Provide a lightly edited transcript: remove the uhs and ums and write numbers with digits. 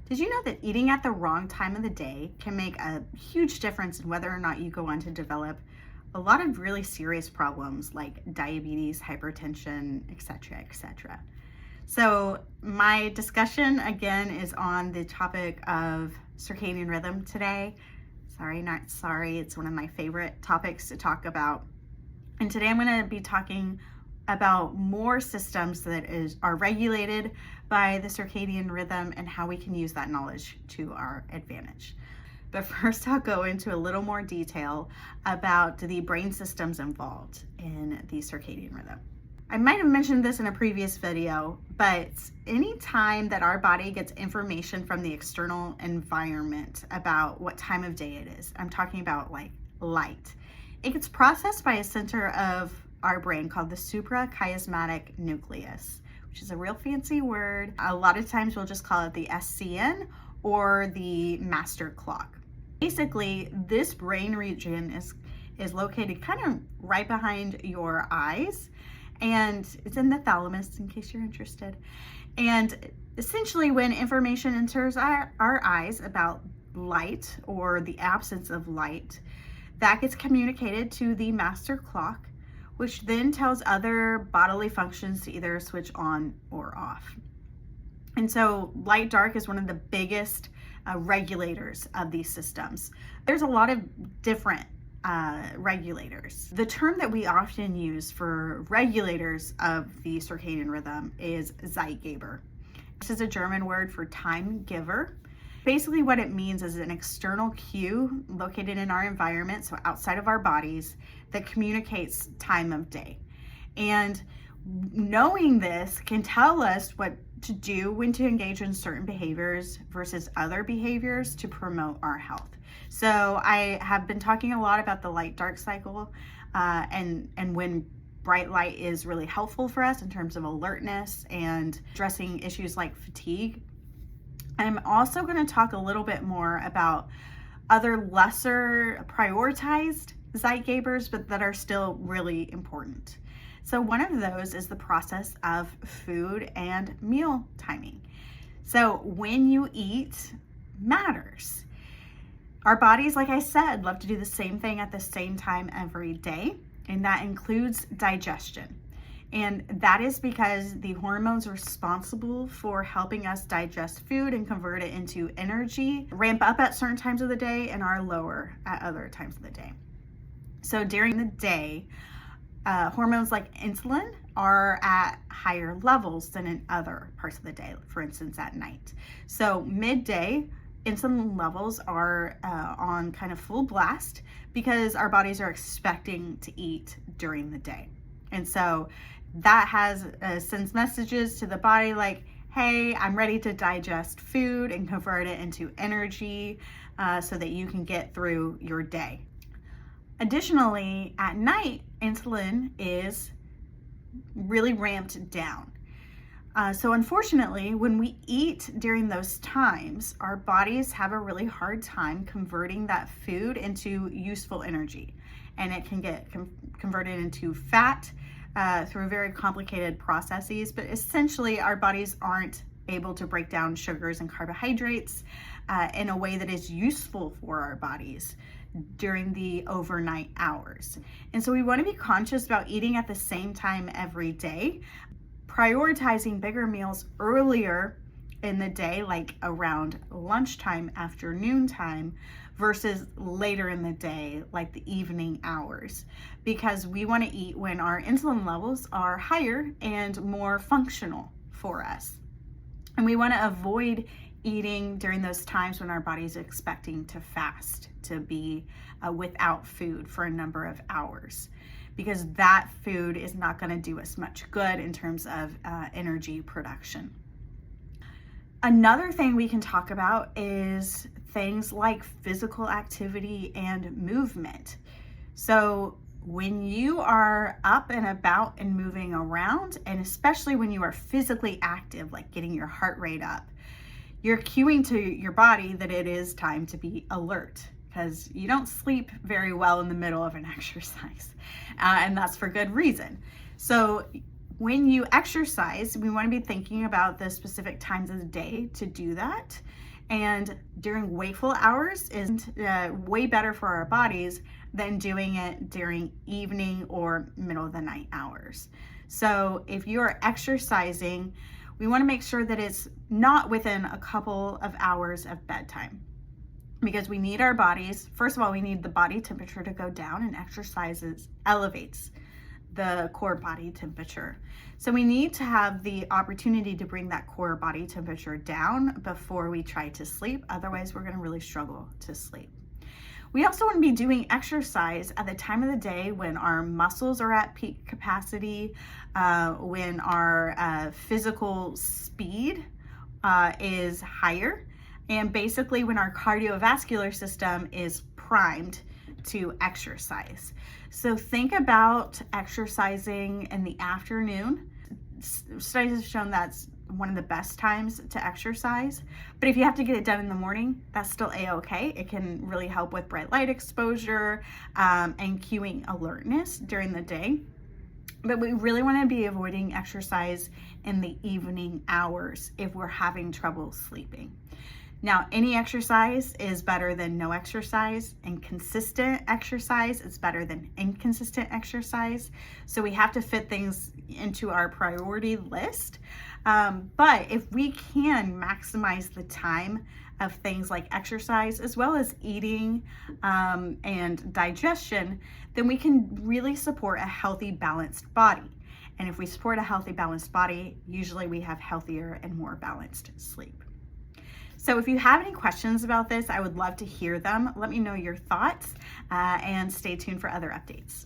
Did you know that eating at the wrong time of the day can make a huge difference in whether or not you go on to develop a lot of really serious problems like diabetes, hypertension, etc., etc. So my discussion again is on the topic of circadian rhythm today. Sorry, not sorry. It's one of my favorite topics to talk about. And today I'm going to be talking about more systems that are regulated by the circadian rhythm and how we can use that knowledge to our advantage. But first, I'll go into a little more detail about the brain systems involved in the circadian rhythm. I might have mentioned this in a previous video, but anytime that our body gets information from the external environment about what time of day it is, I'm talking about like light, it gets processed by a center of our brain called the suprachiasmatic nucleus, which is a real fancy word. A lot of times we'll just call it the SCN or the master clock. Basically, this brain region is located kind of right behind your eyes, and it's in the thalamus in case you're interested. And essentially when information enters our eyes about light or the absence of light, that gets communicated to the master clock, which then tells other bodily functions to either switch on or off. And so light dark is one of the biggest regulators of these systems. There's a lot of different regulators. The term that we often use for regulators of the circadian rhythm is Zeitgeber. This is a German word for time giver. Basically what it means is an external cue located in our environment, so outside of our bodies, that communicates time of day. And knowing this can tell us what to do when to engage in certain behaviors versus other behaviors to promote our health. So I have been talking a lot about the light-dark cycle and when bright light is really helpful for us in terms of alertness and addressing issues like fatigue. I'm also going to talk a little bit more about other lesser prioritized Zeitgebers, but that are still really important. So one of those is the process of food and meal timing. So when you eat matters. Our bodies, like I said, love to do the same thing at the same time every day, and that includes digestion. And that is because the hormones responsible for helping us digest food and convert it into energy ramp up at certain times of the day and are lower at other times of the day. So during the day, hormones like insulin are at higher levels than in other parts of the day, for instance, at night. So midday, insulin levels are on kind of full blast because our bodies are expecting to eat during the day. And so that sends messages to the body like, hey, I'm ready to digest food and convert it into energy so that you can get through your day. Additionally, at night, insulin is really ramped down. So unfortunately, when we eat during those times, our bodies have a really hard time converting that food into useful energy. And it can get converted into fat through very complicated processes, but essentially our bodies aren't able to break down sugars and carbohydrates in a way that is useful for our bodies during the overnight hours. And so we want to be conscious about eating at the same time every day, prioritizing bigger meals earlier in the day, like around lunchtime, afternoon time, versus later in the day, like the evening hours, because we want to eat when our insulin levels are higher and more functional for us. And we want to avoid eating during those times when our body's expecting to fast, to be without food for a number of hours, because that food is not going to do us much good in terms of energy production. Another thing we can talk about is things like physical activity and movement. So when you are up and about and moving around, and especially when you are physically active, like getting your heart rate up, you're cueing to your body that it is time to be alert, because you don't sleep very well in the middle of an exercise, and that's for good reason. So when you exercise, we want to be thinking about the specific times of the day to do that, And during wakeful hours is way better for our bodies than doing it during evening or middle of the night hours. So if you're exercising, we want to make sure that it's not within a couple of hours of bedtime, because we need our bodies, first of all, we need the body temperature to go down, and exercises elevates the core body temperature. So we need to have the opportunity to bring that core body temperature down before we try to sleep. Otherwise, we're going to really struggle to sleep. We also want to be doing exercise at the time of the day when our muscles are at peak capacity, when our physical speed is higher, and basically when our cardiovascular system is primed to exercise. So think about exercising in the afternoon. Studies have shown that's one of the best times to exercise. But if you have to get it done in the morning, that's still a-okay. It can really help with bright light exposure and cueing alertness during the day. But we really want to be avoiding exercise in the evening hours if we're having trouble sleeping. Now, any exercise is better than no exercise, and consistent exercise is better than inconsistent exercise. So we have to fit things into our priority list. But if we can maximize the time of things like exercise, as well as eating and digestion, then we can really support a healthy, balanced body. And if we support a healthy, balanced body, usually we have healthier and more balanced sleep. So if you have any questions about this, I would love to hear them. Let me know your thoughts and stay tuned for other updates.